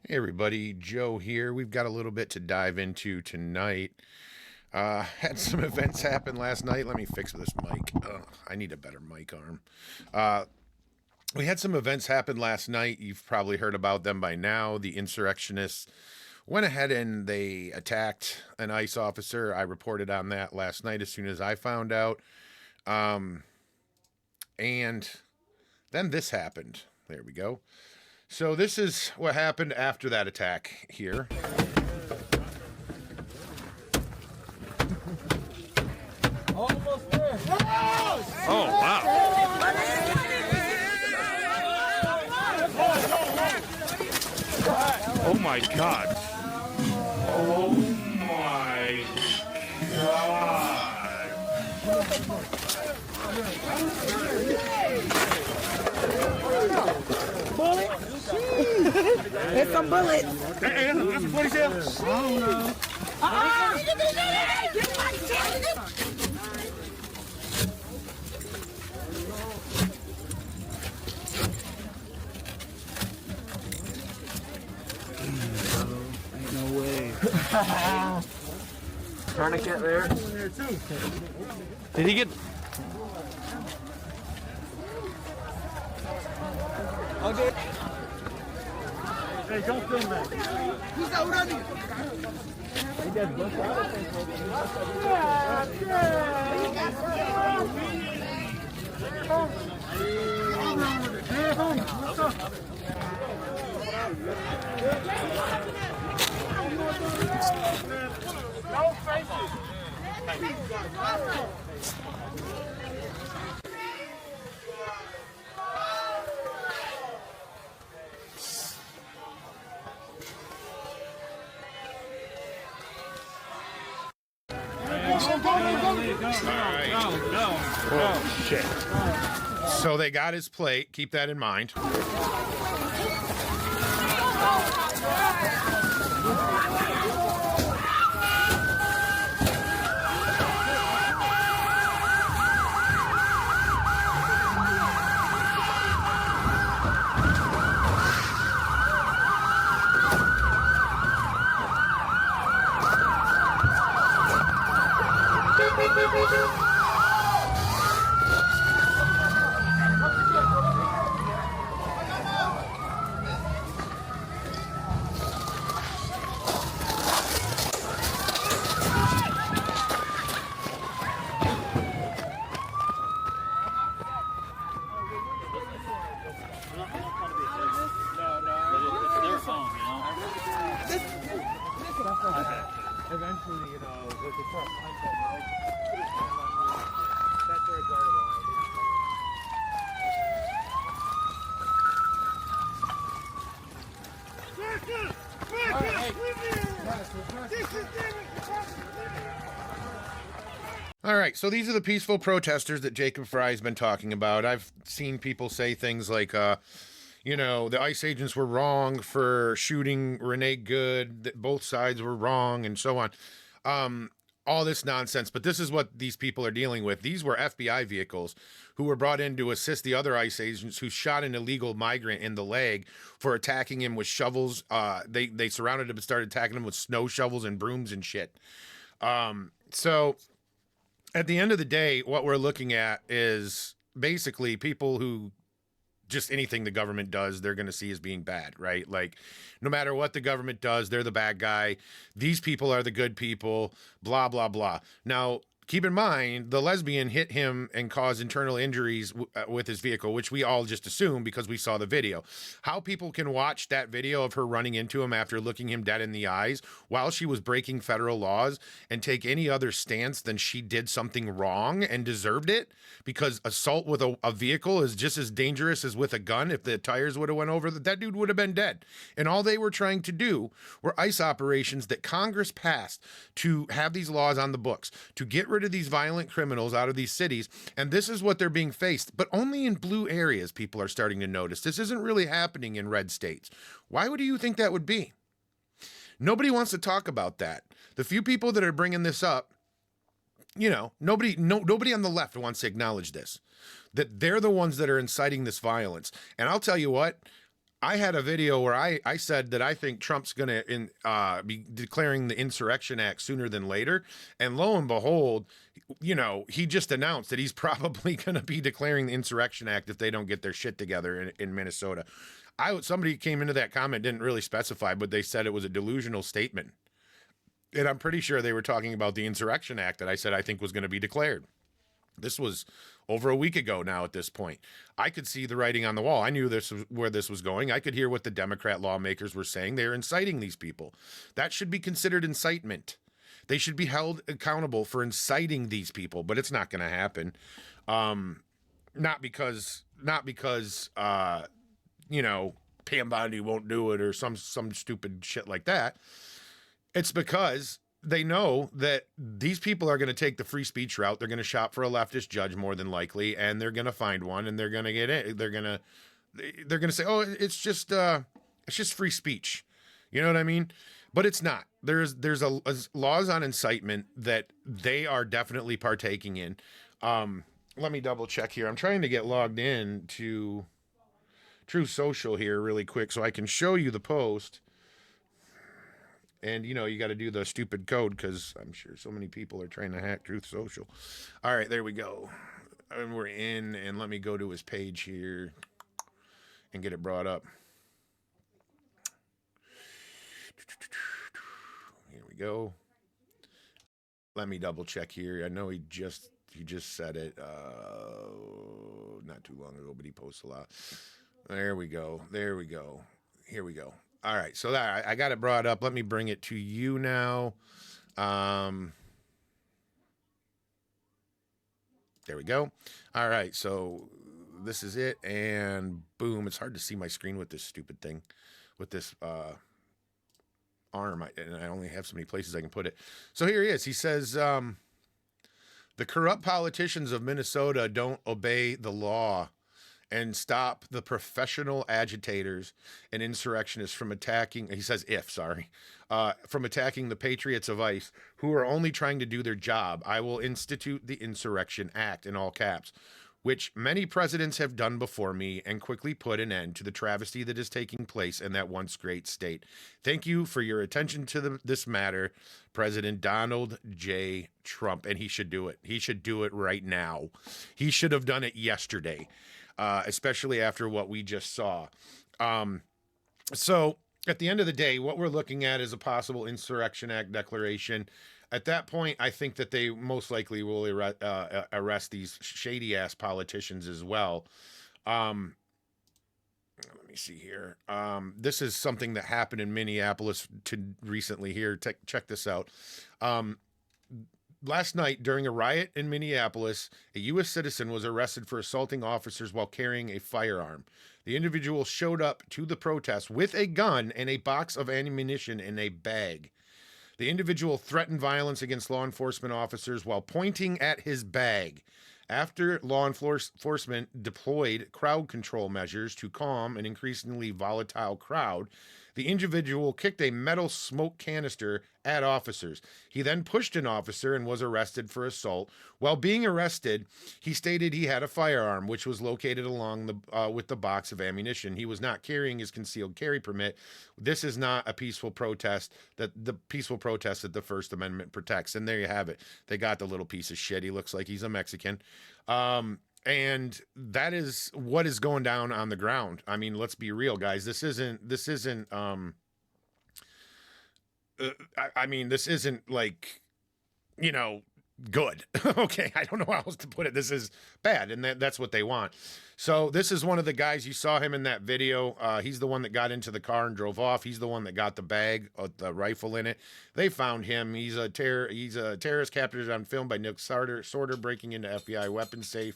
Hey everybody, Joe here. We've got a little bit to dive into tonight. Had some events happen last night. Let me fix this mic. I need a better mic arm. We had some events happen last night. You've probably heard about them by now. The insurrectionists went ahead and they attacked an ICE officer. I reported on that last night as soon as I found out. And then this happened. There we go. So this is what happened after that attack here. Almost there. Oh, wow. Oh my God. Oh my God. Bullets? There's some bullets. Hey, that's what he said. I don't know. Ain't no way. Tourniquet there. Did he get? Okay. Hey, don't film that. He's out running. He got booked No faces. Oh, shit. So they got his plate. Keep that in mind. Eventually, you know, with the truck, that's where it's out of line. All right, so these are the peaceful protesters that Jacob Fry's been talking about. I've seen people say things like, the ICE agents were wrong for shooting Renee Good, that both sides were wrong, and so on. All this nonsense, but this is what these people are dealing with. These were FBI vehicles who were brought in to assist the other ICE agents who shot an illegal migrant in the leg for attacking him with shovels. They surrounded him and started attacking him with snow shovels and brooms and shit. So at the end of the day, what we're looking at is basically people who just anything the government does, they're going to see as being bad, right? Like, no matter what the government does, they're the bad guy. These people are the good people, blah, blah, blah. Now, keep in mind, the lesbian hit him and caused internal injuries with his vehicle, which we all just assume because we saw the video. How people can watch that video of her running into him after looking him dead in the eyes while she was breaking federal laws and take any other stance than she did something wrong and deserved it, because assault with a vehicle is just as dangerous as with a gun. If the tires would have went over, that dude would have been dead. And all they were trying to do were ICE operations that Congress passed to have these laws on the books, to get rid of these violent criminals out of these cities. And this is what they're being faced, but only in blue areas. People are starting to notice this isn't really happening in red states. Why would you think that would be? Nobody wants to talk about that. The few people that are bringing this up, nobody on the left wants to acknowledge this, that they're the ones that are inciting this violence. And I'll tell you what, I had a video where I said that I think Trump's going to be declaring the Insurrection Act sooner than later. And lo and behold, he just announced that he's probably going to be declaring the Insurrection Act if they don't get their shit together in Minnesota. Somebody came into that comment, didn't really specify, but they said it was a delusional statement. And I'm pretty sure they were talking about the Insurrection Act that I said I think was going to be declared. This was over a week ago now at this point. I could see the writing on the wall. I knew this was where this was going. I could hear what the Democrat lawmakers were saying. They're inciting these people. That should be considered incitement. They should be held accountable for inciting these people, but it's not going to happen. Not because Pam Bondi won't do it or some stupid shit like that. It's because they know that these people are going to take the free speech route. They're going to shop for a leftist judge more than likely, and they're going to find one, and they're going to get it. They're going to say, "Oh, it's just free speech." You know what I mean? But it's not. There's laws on incitement that they are definitely partaking in. Let me double check here. I'm trying to get logged in to True Social here really quick so I can show you the post. And, you got to do the stupid code because I'm sure so many people are trying to hack Truth Social. All right, there we go. And we're in, and let me go to his page here and get it brought up. Here we go. Let me double check here. I know he just said it not too long ago, but he posts a lot. There we go. Here we go. All right, so that I got it brought up. Let me bring it to you now. There we go. All right, so this is it, and boom. It's hard to see my screen with this stupid thing, with this arm, and I only have so many places I can put it. So here he is. He says, the corrupt politicians of Minnesota don't obey the law and stop the professional agitators and insurrectionists from attacking, he says from attacking the patriots of ICE who are only trying to do their job. I will institute the Insurrection Act, in all caps, which many presidents have done before me, and quickly put an end to the travesty that is taking place in that once great state. Thank you for your attention to this matter, President Donald J. Trump. And he should do it. He should do it right now. He should have done it yesterday. Especially after what we just saw. So at the end of the day, what we're looking at is a possible Insurrection Act declaration. At that point, I think that they most likely will arrest these shady-ass politicians as well. Let me see here. This is something that happened in Minneapolis recently here. Check this out. Last night, during a riot in Minneapolis, a U.S. citizen was arrested for assaulting officers while carrying a firearm. The individual showed up to the protest with a gun and a box of ammunition in a bag. The individual threatened violence against law enforcement officers while pointing at his bag. After law enforcement deployed crowd control measures to calm an increasingly volatile crowd, the individual kicked a metal smoke canister at officers. He then pushed an officer and was arrested for assault. While being arrested, he stated he had a firearm, which was located along with the box of ammunition. He was not carrying his concealed carry permit. This is not a peaceful protest, that the First Amendment protects. And there you have it. They got the little piece of shit. He looks like he's a Mexican. And that is what is going down on the ground. I mean, let's be real, guys. This isn't like, good. Okay. I don't know how else to put it. This is bad. And that's what they want. So this is one of the guys, you saw him in that video. He's the one that got into the car and drove off. He's the one that got the bag, the rifle in it. They found him. He's a terrorist captured on film by Nick Sorter breaking into FBI weapons safe.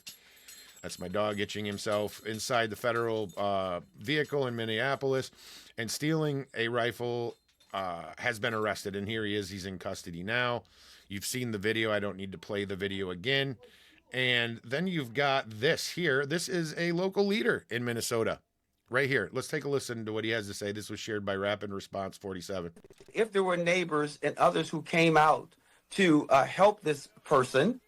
That's my dog itching himself inside the federal vehicle in Minneapolis, and stealing a rifle, has been arrested. And here he is. He's in custody now. You've seen the video. I don't need to play the video again. And then you've got this here. This is a local leader in Minnesota right here. Let's take a listen to what he has to say. This was shared by Rapid Response 47. If there were neighbors and others who came out to help this person,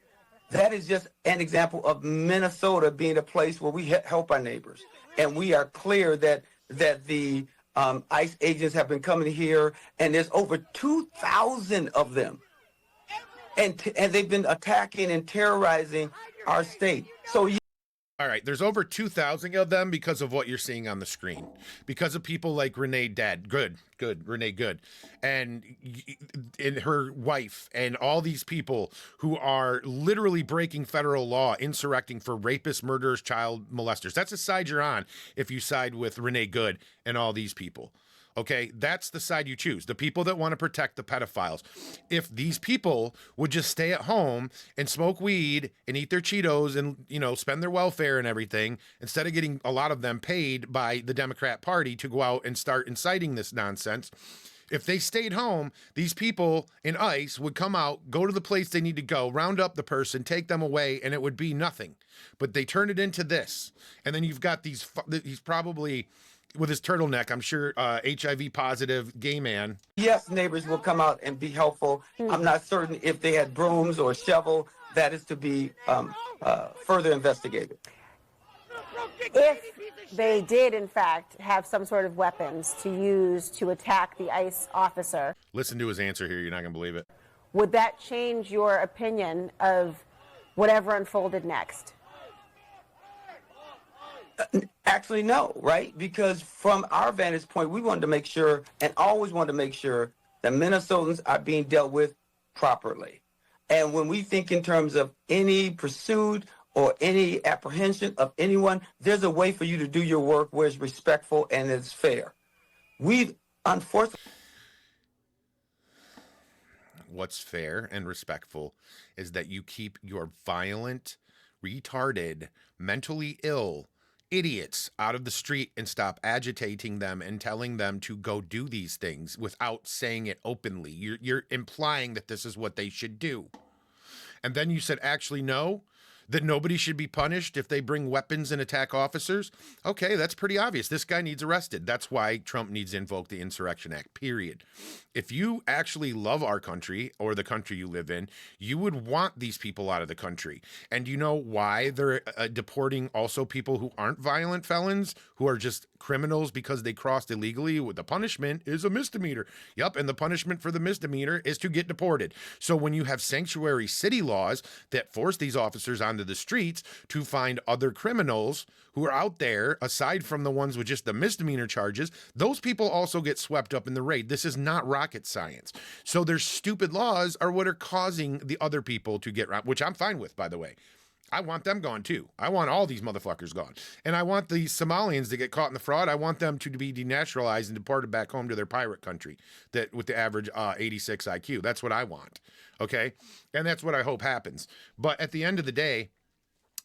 that is just an example of Minnesota being a place where we help our neighbors. And we are clear that that the ICE agents have been coming here, and there's over 2,000 of them. And they've been attacking and terrorizing our state. So all right, there's over 2,000 of them because of what you're seeing on the screen. Because of people like Renee Renee Good, and her wife, and all these people who are literally breaking federal law, insurrecting for rapists, murderers, child molesters. That's the side you're on if you side with Renee Good and all these people. Okay, that's the side you choose. The people that want to protect the pedophiles. If these people would just stay at home and smoke weed and eat their Cheetos and, you know, spend their welfare and everything, instead of getting a lot of them paid by the Democrat Party to go out and start inciting this nonsense, if they stayed home, these people in ICE would come out, go to the place they need to go, round up the person, take them away, and it would be nothing. But they turn it into this. And then you've got he's probably, with his turtleneck, I'm sure, HIV positive gay man. yes, neighbors will come out and be helpful. I'm not certain if they had brooms or a shovel. That is to be further investigated. If they did, in fact, have some sort of weapons to use to attack the ICE officer. Listen to his answer here. You're not going to believe it. Would that change your opinion of whatever unfolded next? Actually, no, right? Because from our vantage point, we wanted to make sure, and always wanted to make sure, that Minnesotans are being dealt with properly. And when we think in terms of any pursuit or any apprehension of anyone, there's a way for you to do your work where it's respectful and it's fair. We, unfortunately... What's fair and respectful is that you keep your violent, retarded, mentally ill idiots out of the street and stop agitating them and telling them to go do these things without saying it openly. You're implying that this is what they should do. And then you said, actually, no, that nobody should be punished if they bring weapons and attack officers. Okay, that's pretty obvious. This guy needs arrested. That's why Trump needs to invoke the Insurrection Act, period. If you actually love our country or the country you live in, you would want these people out of the country. And you know why they're deporting also people who aren't violent felons, who are just criminals because they crossed illegally? The punishment is a misdemeanor. Yep, and the punishment for the misdemeanor is to get deported. So when you have sanctuary city laws that force these officers onto the streets to find other criminals who are out there, aside from the ones with just the misdemeanor charges, those people also get swept up in the raid. This is not rocket science. So their stupid laws are what are causing the other people to get, which I'm fine with, by the way. I want them gone too. I want all these motherfuckers gone. And I want the Somalians that get caught in the fraud, I want them to be denaturalized and deported back home to their pirate country that with the average 86 IQ. That's what I want. Okay? And that's what I hope happens. But at the end of the day,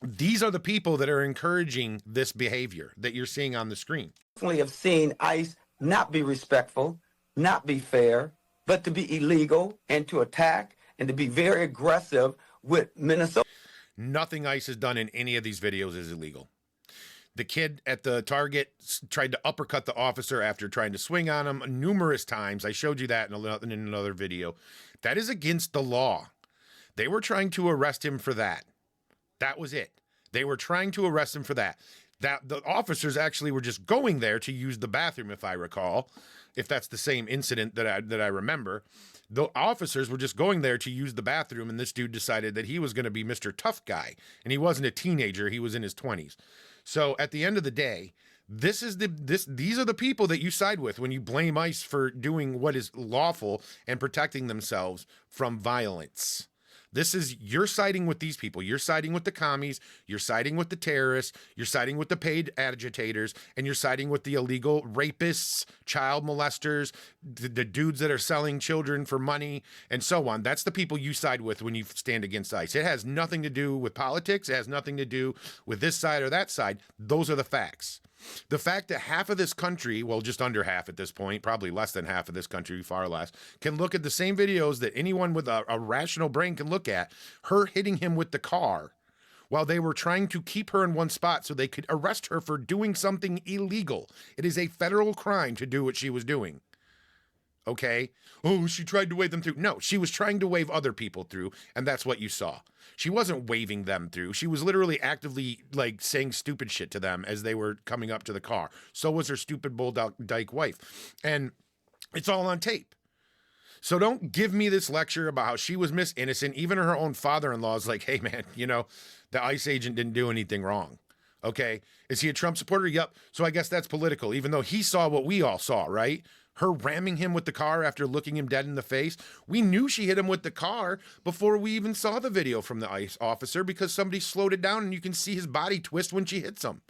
these are the people that are encouraging this behavior that you're seeing on the screen. We have seen ICE not be respectful, not be fair, but to be illegal and to attack and to be very aggressive with Minnesota. Nothing ICE has done in any of these videos is illegal. The kid at the Target tried to uppercut the officer after trying to swing on him numerous times. I showed you that in another video. That is against the law. They were trying to arrest him for that. That was it. They were trying to arrest him for that. That the officers actually were just going there to use the bathroom, if I recall, if that's the same incident that I remember. The officers were just going there to use the bathroom, and this dude decided that he was going to be Mr. Tough Guy, and he wasn't a teenager; he was in his 20s. So at the end of the day, these are the people that you side with when you blame ICE for doing what is lawful and protecting themselves from violence. You're siding with these people. You're siding with the commies. You're siding with the terrorists. You're siding with the paid agitators. And you're siding with the illegal rapists, child molesters, the dudes that are selling children for money, and so on. That's the people you side with when you stand against ICE. It has nothing to do with politics. It has nothing to do with this side or that side. Those are the facts. The fact that half of this country, well, just under half at this point, probably less than half of this country, far less, can look at the same videos that anyone with a rational brain can look at, her hitting him with the car while they were trying to keep her in one spot so they could arrest her for doing something illegal. It is a federal crime to do what she was doing. Okay. Oh, she tried to wave them through. No, she was trying to wave other people through, and that's what you saw. She wasn't waving them through. She was literally actively like saying stupid shit to them as they were coming up to the car. So was her stupid bull dyke wife. And it's all on tape. So don't give me this lecture about how she was Miss Innocent. Even her own father-in-law is like, hey man, you know, the ICE agent didn't do anything wrong. Okay. Is he a Trump supporter? Yep. So I guess that's political, even though he saw what we all saw, right? Her ramming him with the car after looking him dead in the face. We knew she hit him with the car before we even saw the video from the ICE officer because somebody slowed it down and you can see his body twist when she hits him.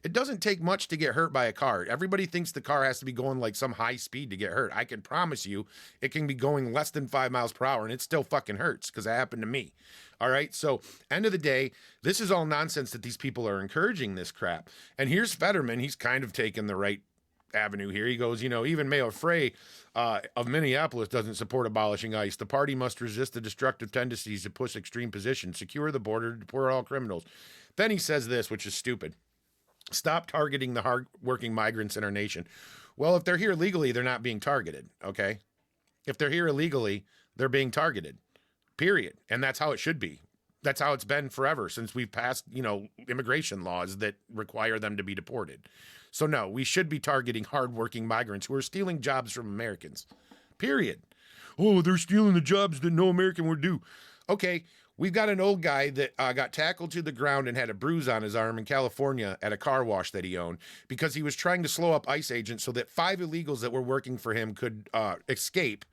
It doesn't take much to get hurt by a car. Everybody thinks the car has to be going like some high speed to get hurt. I can promise you it can be going less than 5 miles per hour and it still fucking hurts because it happened to me. All right. So end of the day, this is all nonsense that these people are encouraging this crap. And here's Fetterman. He's kind of taken the right avenue here. He goes, you know, even Mayor Frey of Minneapolis doesn't support abolishing ICE. The party must resist the destructive tendencies to push extreme positions, secure the border, deport all criminals. Then he says this, which is stupid. Stop targeting the hardworking migrants in our nation. Well, if they're here legally, they're not being targeted, okay? If they're here illegally, they're being targeted, period. And that's how it should be. That's how it's been forever since we've passed, you know, immigration laws that require them to be deported. So no, we should be targeting hardworking migrants who are stealing jobs from Americans, period. Oh, they're stealing the jobs that no American would do. Okay, we've got an old guy that got tackled to the ground and had a bruise on his arm in California at a car wash that he owned because he was trying to slow up ICE agents so that 5 illegals that were working for him could escape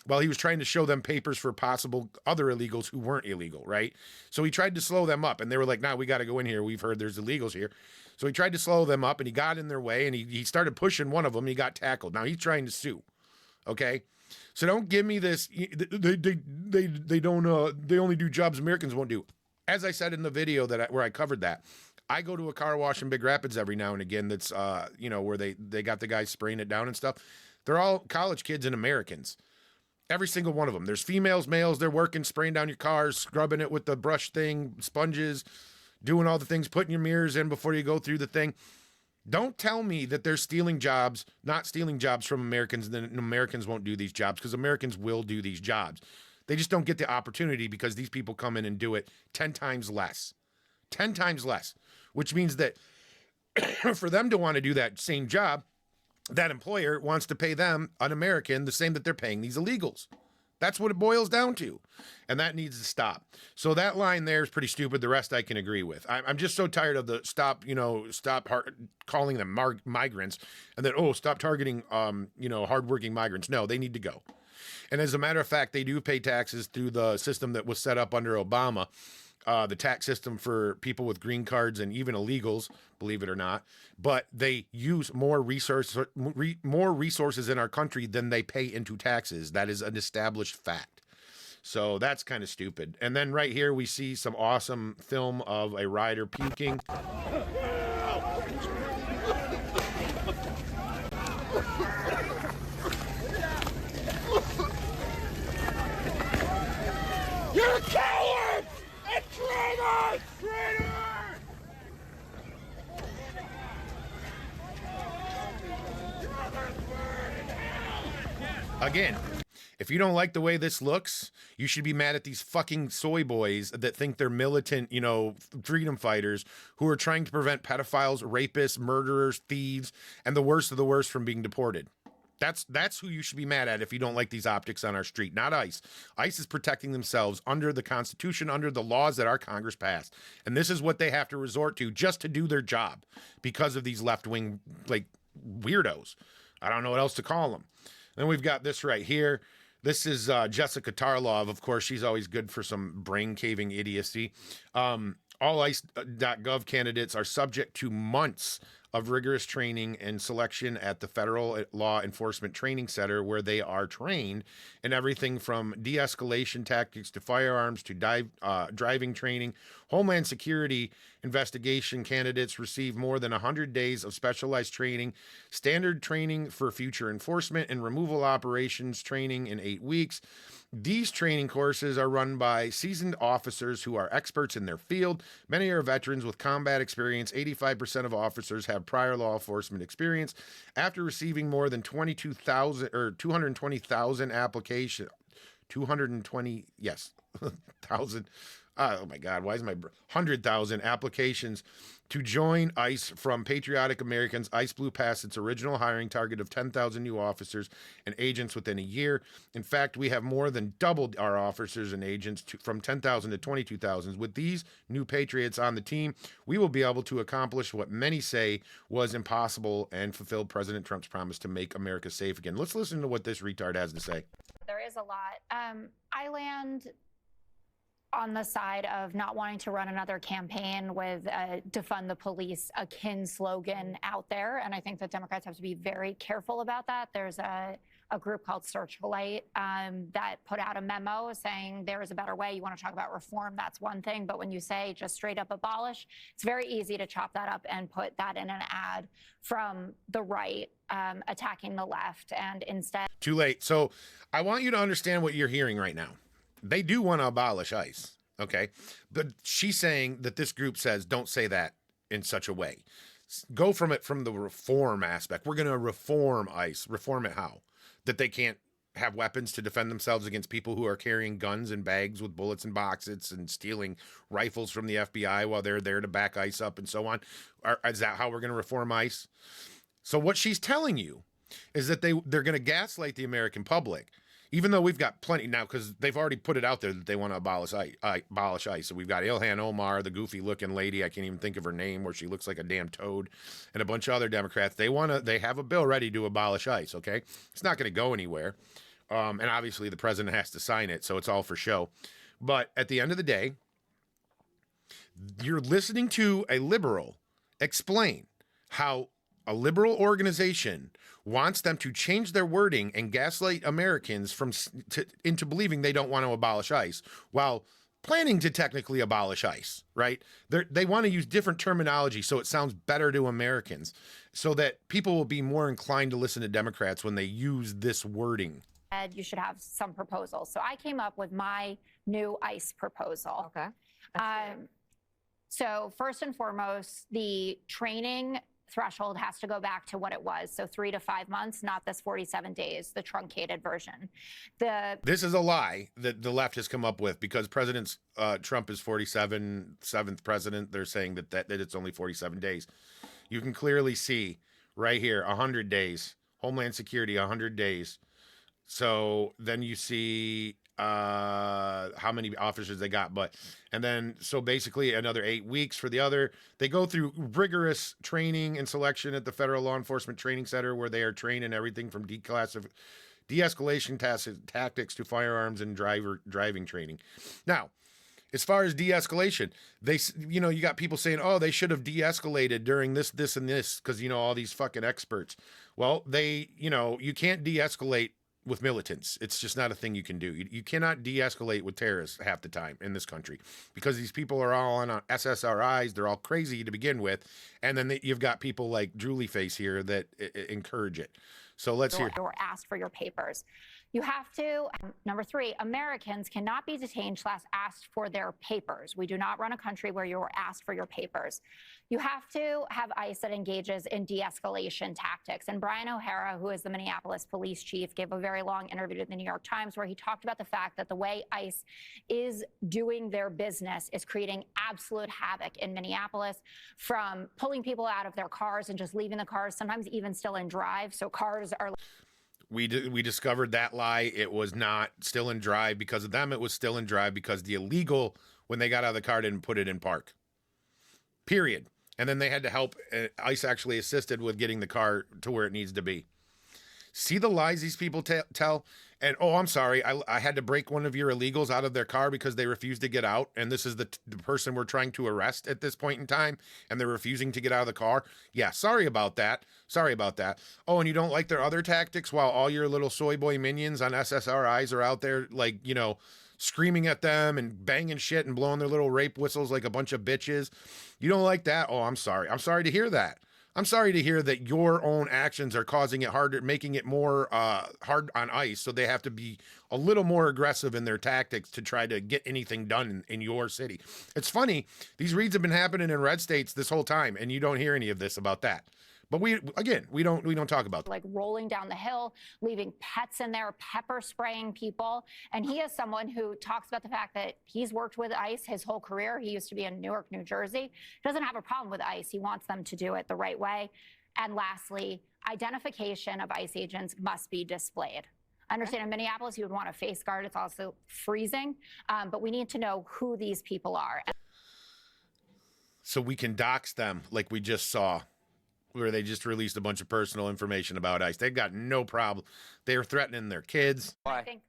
while he was trying to show them papers for possible other illegals who weren't illegal, right? So he tried to slow them up, and they were like, nah, we got to go in here. We've heard there's illegals here. So he tried to slow them up, and he got in their way, and he started pushing one of them, and he got tackled. Now he's trying to sue, okay? So don't give me this, they don't, they only do jobs Americans won't do. As I said in the video where I covered that, I go to a car wash in Big Rapids every now and again that's, you know, where they got the guys spraying it down and stuff. They're all college kids and Americans. Every single one of them. There's females, males, they're working, spraying down your cars, scrubbing it with the brush thing, sponges, doing all the things, putting your mirrors in before you go through the thing. Don't tell me that they're stealing jobs, not stealing jobs from Americans, and then Americans won't do these jobs, because Americans will do these jobs. They just don't get the opportunity because these people come in and do it 10 times less. 10 times less. Which means that for them to want to do that same job, that employer wants to pay them, an American, the same that they're paying these illegals. That's what it boils down to. And that needs to stop. So that line there is pretty stupid. The rest I can agree with. I'm just so tired of the stop calling them migrants and then, stop targeting, hardworking migrants. No, they need to go. And as a matter of fact, they do pay taxes through the system that was set up under Obama. The tax system for people with green cards and even illegals, believe it or not, but they use more resources in our country than they pay into taxes. That is an established fact. So that's kind of stupid. And then right here we see some awesome film of a rider puking. You're a coward! A traitor! Traitor! Again, if you don't like the way this looks, you should be mad at these fucking soy boys that think they're militant, freedom fighters who are trying to prevent pedophiles, rapists, murderers, thieves, and the worst of the worst from being deported. That's who you should be mad at if you don't like these optics on our street, not ICE. ICE is protecting themselves under the Constitution, under the laws that our Congress passed. And this is what they have to resort to just to do their job because of these left-wing, weirdos. I don't know what else to call them. Then we've got this right here. This is Jessica Tarlov. Of course, she's always good for some brain-caving idiocy. All ICE.gov candidates are subject to months of rigorous training and selection at the Federal Law Enforcement Training Center, where they are trained in everything from de-escalation tactics to firearms to driving training. Homeland Security investigation candidates receive more than 100 days of specialized training, standard training for future enforcement and removal operations training in 8 weeks. These training courses are run by seasoned officers who are experts in their field. Many are veterans with combat experience. 85% of officers have prior law enforcement experience. After receiving more than 22,000 or 220,000 applications, 220, yes, thousand. Oh my God, why is my 100,000 applications to join ICE from patriotic Americans? ICE blew past its original hiring target of 10,000 new officers and agents within a year. In fact, we have more than doubled our officers and agents from 10,000 to 22,000. With these new patriots on the team, we will be able to accomplish what many say was impossible and fulfill President Trump's promise to make America safe again. Let's listen to what this retard has to say. There is a lot. I land on the side of not wanting to run another campaign with defund the police akin slogan out there. And I think that Democrats have to be very careful about that. There's a group called Searchlight that put out a memo saying there is a better way. You want to talk about reform, that's one thing. But when you say just straight up abolish, it's very easy to chop that up and put that in an ad from the right attacking the left. And instead... Too late. So I want you to understand what you're hearing right now. They do want to abolish ICE, okay? But she's saying that this group says, don't say that in such a way. Go from the reform aspect. We're going to reform ICE. Reform it how? That they can't have weapons to defend themselves against people who are carrying guns and bags with bullets and boxes and stealing rifles from the FBI while they're there to back ICE up and so on. Is that how we're going to reform ICE? So what she's telling you is that they're going to gaslight the American public. Even though we've got plenty now, because they've already put it out there that they want to abolish ICE. So we've got Ilhan Omar, the goofy-looking lady, I can't even think of her name, where she looks like a damn toad, and a bunch of other Democrats. They have a bill ready to abolish ICE, okay? It's not going to go anywhere. And obviously the president has to sign it, so it's all for show. But at the end of the day, you're listening to a liberal explain how a liberal organization wants them to change their wording and gaslight Americans into believing they don't want to abolish ICE while planning to technically abolish ICE, right? They want to use different terminology so it sounds better to Americans so that people will be more inclined to listen to Democrats when they use this wording. You should have some proposals. So I came up with my new ICE proposal. Okay. So first and foremost, the training threshold has to go back to what it was. So 3 to 5 months, not this 47 days, the truncated version. This is a lie that the left has come up with because President Trump is 7th president. They're saying that it's only 47 days. You can clearly see right here, 100 days. Homeland Security, 100 days. So then you see how many officers they got, and then so basically another 8 weeks for the other. They go through rigorous training and selection at the Federal Law Enforcement Training Center, where they are trained in everything from de-escalation tactics to firearms and driving training. Now, as far as de-escalation, you got people saying, oh, they should have de-escalated during this, and this, because all these fucking experts. Well, you can't de-escalate with militants. It's just not a thing you can do. You cannot de-escalate with terrorists half the time in this country because these people are all on SSRIs. They're all crazy to begin with. And then you've got people like Drooly Face here that encourage it. So let's hear. Or asked for your papers. You have to, number 3, Americans cannot be detained / asked for their papers. We do not run a country where you're asked for your papers. You have to have ICE that engages in de-escalation tactics. And Brian O'Hara, who is the Minneapolis police chief, gave a very long interview to the New York Times where he talked about the fact that the way ICE is doing their business is creating absolute havoc in Minneapolis, from pulling people out of their cars and just leaving the cars, sometimes even still in drive. So cars are... We discovered that lie. It was not still in drive because of them. It was still in drive because the illegal, when they got out of the car, didn't put it in park. Period. And then they had to help. ICE actually assisted with getting the car to where it needs to be. See the lies these people tell? And, oh, I'm sorry, I had to break one of your illegals out of their car because they refused to get out. And this is the person we're trying to arrest at this point in time. And they're refusing to get out of the car. Yeah, sorry about that. Sorry about that. Oh, and you don't like their other tactics while all your little soy boy minions on SSRIs are out there, like, screaming at them and banging shit and blowing their little rape whistles like a bunch of bitches. You don't like that? Oh, I'm sorry. I'm sorry to hear that. I'm sorry to hear that your own actions are causing it harder, making it more hard on ICE. So they have to be a little more aggressive in their tactics to try to get anything done in your city. It's funny. These raids have been happening in red states this whole time, and you don't hear any of this about that. But we don't talk about that. Like rolling down the hill, leaving pets in there, pepper spraying people. And he is someone who talks about the fact that he's worked with ICE his whole career. He used to be in Newark, New Jersey. Doesn't have a problem with ICE. He wants them to do it the right way. And lastly, identification of ICE agents must be displayed. I understand in Minneapolis you would want a face guard. It's also freezing. But we need to know who these people are. So we can dox them like we just saw, where they just released a bunch of personal information about ICE. They've got no problem. They're threatening their kids. Why? I think,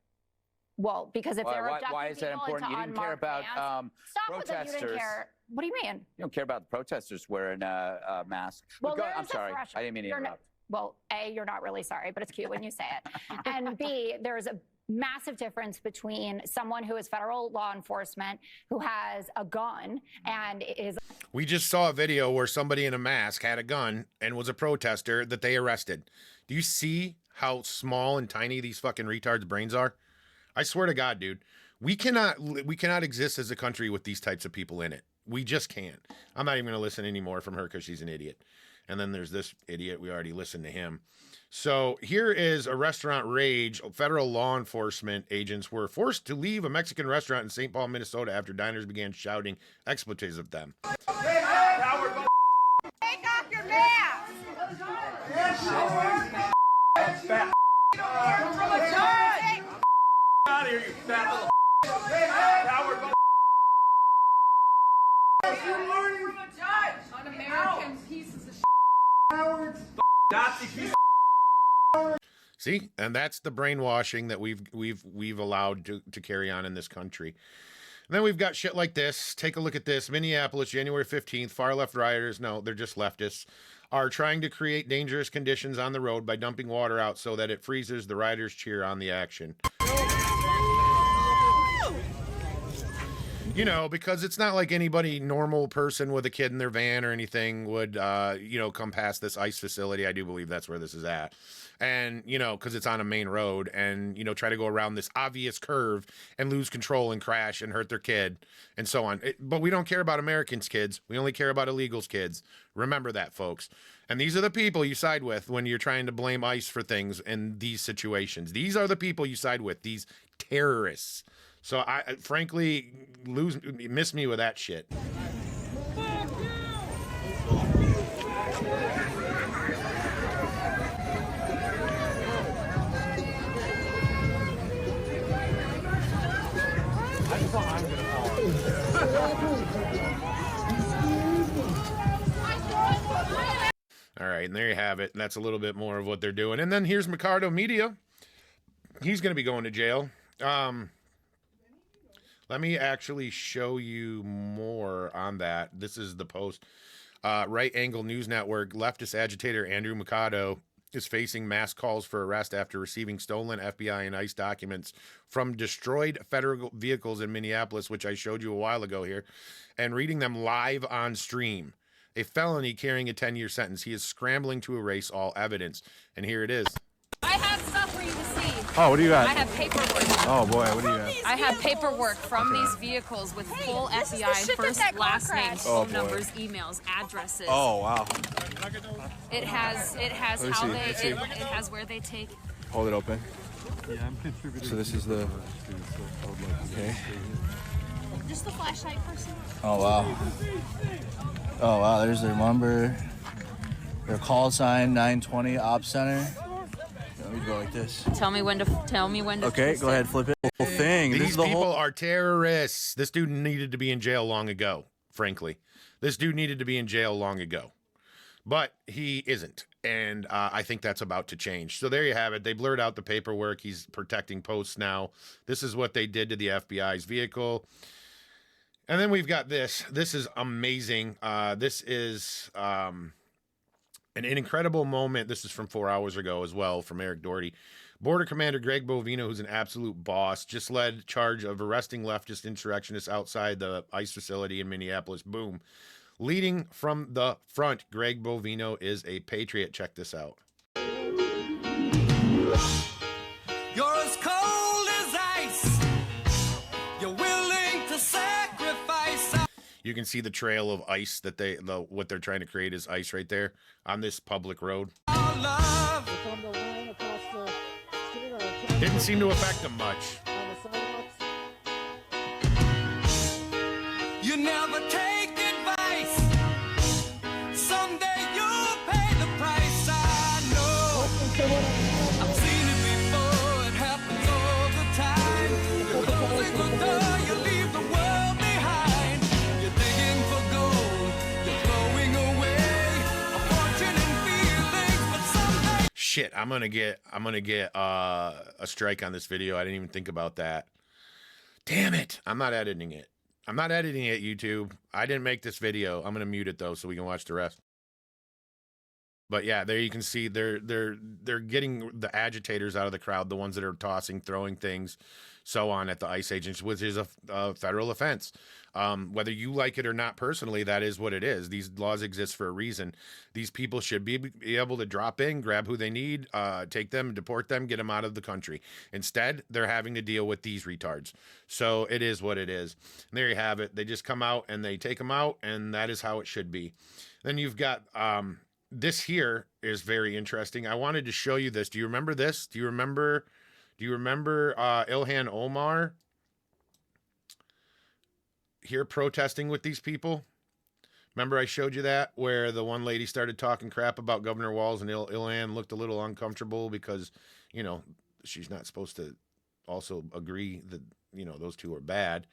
well, because if they're abducting why is that people important? into You didn't care unmarked about vans, stop protesters. with it. You didn't care. What do you mean? You don't care about the protesters wearing a mask. Well, I'm sorry. I didn't mean to interrupt. Well, A, you're not really sorry, but it's cute when you say it. And B, there's a massive difference between someone who is federal law enforcement, who has a gun and is... We just saw a video where somebody in a mask had a gun and was a protester that they arrested. Do you see how small and tiny these fucking retards' brains are? I swear to God, dude, we cannot exist as a country with these types of people in it. We just can't. I'm not even going to listen anymore from her because she's an idiot. And then there's this idiot. We already listened to him. So here is a restaurant rage. Federal law enforcement agents were forced to leave a Mexican restaurant in St. Paul, Minnesota after diners began shouting expletives at them. Take off your mask! From a judge! Out of here, you fat little coward. You're learning from a judge! Un-American pieces of cowards! Nazi piece. See, and that's the brainwashing that we've allowed to carry on in this country. And then we've got shit like this. Take a look at this. Minneapolis, January 15th, far left rioters, no, they're just leftists, are trying to create dangerous conditions on the road by dumping water out so that it freezes. The rioters cheer on the action. You know, because it's not like anybody, normal person with a kid in their van or anything would, come past this ICE facility. I do believe that's where this is at. And, because it's on a main road and, try to go around this obvious curve and lose control and crash and hurt their kid and so on. But we don't care about Americans' kids. We only care about illegals' kids. Remember that, folks. And these are the people you side with when you're trying to blame ICE for things in these situations. These are the people you side with, these terrorists. So I frankly miss me with that shit. All right, and there you have it. And that's a little bit more of what they're doing. And then here's Mercado Media. He's going to be going to jail. Let me actually show you more on that. This is the Post. Right Angle News Network. Leftist agitator Andrew Mercado is facing mass calls for arrest after receiving stolen FBI and ICE documents from destroyed federal vehicles in Minneapolis, which I showed you a while ago here, and reading them live on stream. A felony carrying a 10-year sentence. He is scrambling to erase all evidence. And here it is. I have stuff for you to see. Oh, what do you got? I have paperwork. Oh boy, what do you got? I have paperwork from these vehicles with full FBI first, last names, phone numbers, emails, addresses. Oh wow. It has how they it has where they take. Hold it open. Yeah, I'm contributing. So this is the. Okay. Just the flashlight person. Oh wow. Oh wow, there's their number. Their call sign 920 Op Center. Let me go like this. Tell me when to. Okay, go ahead, flip it. Whole thing. These This is the people whole. are terrorists. This dude needed to be in jail long ago, frankly. This dude needed to be in jail long ago. But he isn't. And I think that's about to change. So there you have it. They blurred out the paperwork. He's protecting posts now. This is what they did to the FBI's vehicle. And then we've got this. This is amazing. This is an incredible moment. This is from 4 hours ago as well, from Eric Doherty. Border Commander Greg Bovino, who's an absolute boss, just led charge of arresting leftist insurrectionists outside the ICE facility in Minneapolis. Boom. Leading from the front, Greg Bovino is a patriot. Check this out. You're as cold as ice. You're willing to sacrifice. You can see the trail of ice that what they're trying to create is ice right there on this public road. Didn't seem to affect them much. You never take advice. Someday you'll pay the price. I know. I've seen it before. It happens all the time. You're closing the door. You leave the world behind. You're digging for gold. You're throwing away a fortune and feelings. But someday. Shit, I'm gonna get a strike on this video. I didn't even think about that. Damn it! I'm not editing it. I'm not editing it, YouTube. I didn't make this video. I'm gonna mute it though, so we can watch the rest. But yeah, there you can see they're getting the agitators out of the crowd, the ones that are tossing, throwing things, so on at the ICE agents, which is a federal offense. Whether you like it or not personally, that is what it is. These laws exist for a reason. These people should be able to drop in, grab who they need, take them, deport them, get them out of the country. Instead, they're having to deal with these retards. So it is what it is. And there you have it. They just come out and they take them out, and that is how it should be. Then you've got this here is very interesting. I wanted to show you this. Do you remember this? Do you remember Ilhan Omar here protesting with these people? Remember I showed you that, where the one lady started talking crap about Governor Walz, and Ilhan looked a little uncomfortable because, you know, she's not supposed to also agree that, you know, those two are bad.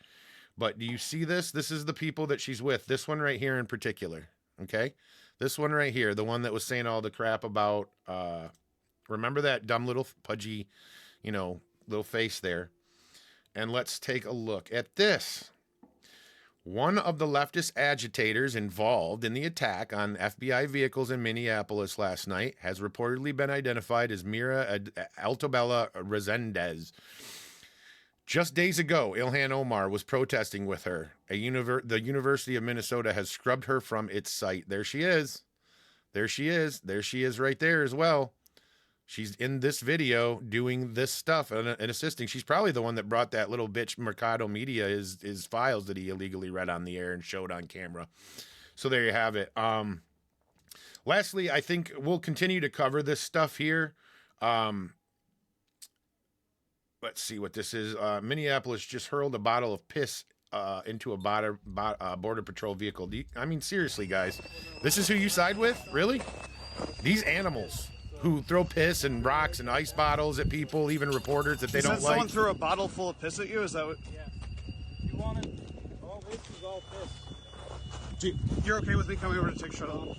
But do you see this? This is the people that she's with. This one right here in particular. Okay? This one right here, the one that was saying all the crap about, remember that dumb little pudgy, you know, little face there. And let's take a look at this. One of the leftist agitators involved in the attack on FBI vehicles in Minneapolis last night has reportedly been identified as Mira Altobella Resendez. Just days ago, Ilhan Omar was protesting with her. The University of Minnesota has scrubbed her from its site. There she is. There she is. There she is right there as well. She's in this video doing this stuff and assisting. She's probably the one that brought that little bitch Mercado Media his files that he illegally read on the air and showed on camera. So there you have it. Lastly, I think we'll continue to cover this stuff here. Let's see what this is. Minneapolis just hurled a bottle of piss into a Border Patrol vehicle. I mean, seriously, guys. This is who you side with? Really? These animals who throw piss and rocks and ice bottles at people, even reporters that they don't like. Someone threw a bottle full of piss at you? Is that what? Yeah. You want it? All this is all piss. You're okay with me coming over to take a shot of it?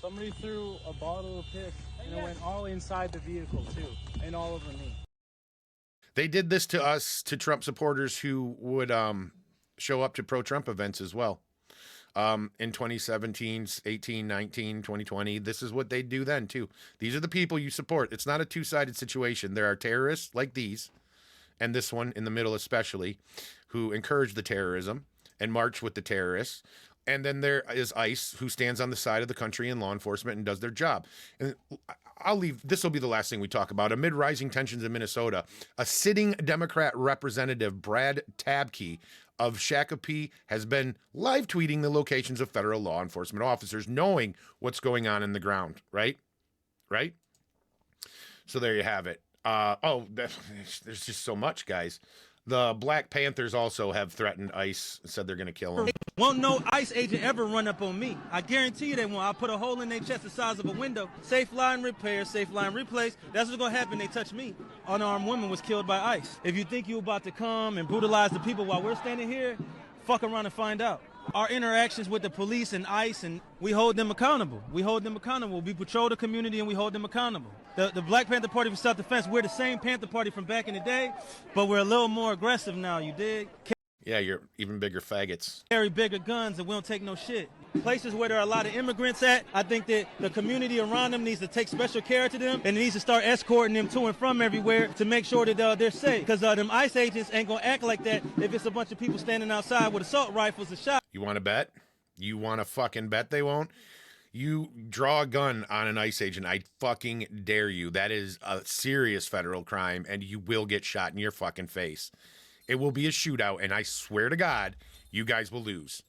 Somebody threw a bottle of piss and it went all inside the vehicle too, and all over me. They did this to us, to Trump supporters who would show up to pro-Trump events as well. In 2017, 18, 19, 2020, this is what they do then too. These are the people you support. It's not a two-sided situation. There are terrorists like these, and this one in the middle especially, who encourage the terrorism and march with the terrorists. And then there is ICE, who stands on the side of the country and law enforcement and does their job. And this will be the last thing we talk about. Amid rising tensions in Minnesota, a sitting Democrat representative, Brad Tabke of Shakopee, has been live tweeting the locations of federal law enforcement officers, knowing what's going on in the ground, right? Right? So there you have it. There's just so much, guys. The Black Panthers also have threatened ICE, said they're going to kill them. Won't no ICE agent ever run up on me. I guarantee you they won't. I'll put a hole in their chest the size of a window. Safe line repair, safe line replace. That's what's going to happen. They touch me. Unarmed woman was killed by ICE. If you think you're about to come and brutalize the people while we're standing here, fuck around and find out. Our interactions with the police and ICE, and we hold them accountable. We hold them accountable. We patrol the community and we hold them accountable. The Black Panther Party for Self-Defense, we're the same Panther Party from back in the day, but we're a little more aggressive now, you dig? Yeah, you're even bigger faggots. Carry bigger guns and we don't take no shit. Places where there are a lot of immigrants at, I think that the community around them needs to take special care to them and it needs to start escorting them to and from everywhere to make sure that they're safe. Because them ICE agents ain't going to act like that if it's a bunch of people standing outside with assault rifles and shot. You want to bet? You want to fucking bet they won't? You draw a gun on an ICE agent, I fucking dare you. That is a serious federal crime, and you will get shot in your fucking face. It will be a shootout, and I swear to God, you guys will lose.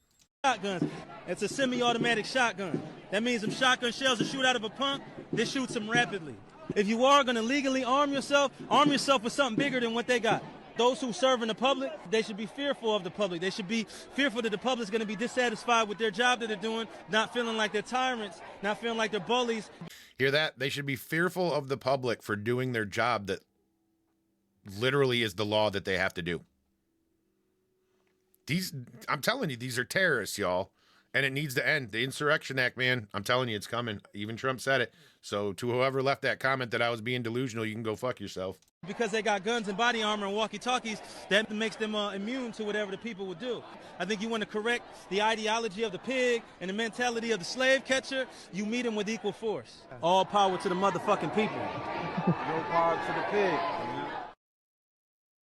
Shotguns. It's a semi-automatic shotgun. That means them shotgun shells that shoot out of a pump, they shoot them rapidly. If you are going to legally arm yourself with something bigger than what they got. Those who serve in the public, they should be fearful of the public. They should be fearful that the public's going to be dissatisfied with their job that they're doing, not feeling like they're tyrants, not feeling like they're bullies. Hear that? They should be fearful of the public for doing their job that literally is the law that they have to do. I'm telling you, these are terrorists, y'all. And it needs to end. The Insurrection Act, man, I'm telling you, it's coming. Even Trump said it. So to whoever left that comment that I was being delusional, you can go fuck yourself. Because they got guns and body armor and walkie-talkies, that makes them immune to whatever the people would do. I think you want to correct the ideology of the pig and the mentality of the slave catcher. You meet them with equal force. All power to the motherfucking people. No power to the pig.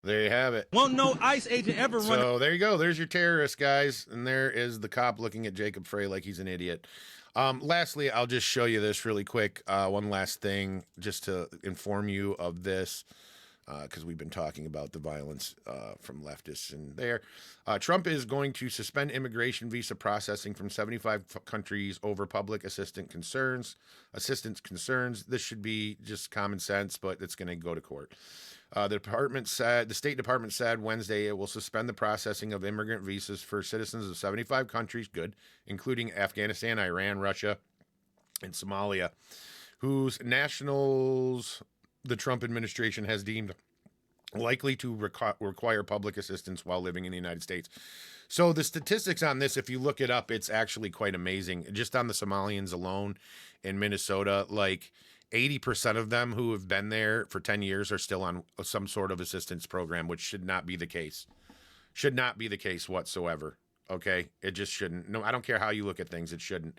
There you have it. Won't no ICE agent ever run. So there you go. There's your terrorist, guys. And there is the cop looking at Jacob Frey like he's an idiot. Lastly, I'll just show you this really quick. One last thing just to inform you of this, because we've been talking about the violence from leftists in there. Trump is going to suspend immigration visa processing from 75 countries over public assistance concerns. This should be just common sense, but it's going to go to court. The State Department said Wednesday it will suspend the processing of immigrant visas for citizens of 75 countries, including Afghanistan, Iran, Russia, and Somalia, whose nationals the Trump administration has deemed likely to require public assistance while living in the United States. So the statistics on this, if you look it up, it's actually quite amazing. Just on the Somalians alone in Minnesota, like 80% of them who have been there for 10 years are still on some sort of assistance program, which should not be the case. Should not be the case whatsoever. Okay? It just shouldn't. No, I don't care how you look at things. It shouldn't.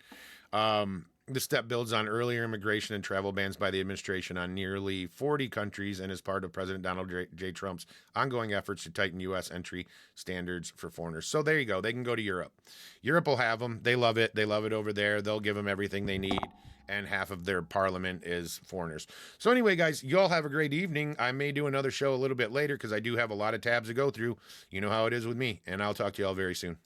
The step builds on earlier immigration and travel bans by the administration on nearly 40 countries and is part of President Donald J. Trump's ongoing efforts to tighten U.S. entry standards for foreigners. So there you go. They can go to Europe. Europe will have them. They love it. They love it over there. They'll give them everything they need. And half of their parliament is foreigners. So anyway, guys, you all have a great evening. I may do another show a little bit later because I do have a lot of tabs to go through. You know how it is with me. And I'll talk to you all very soon.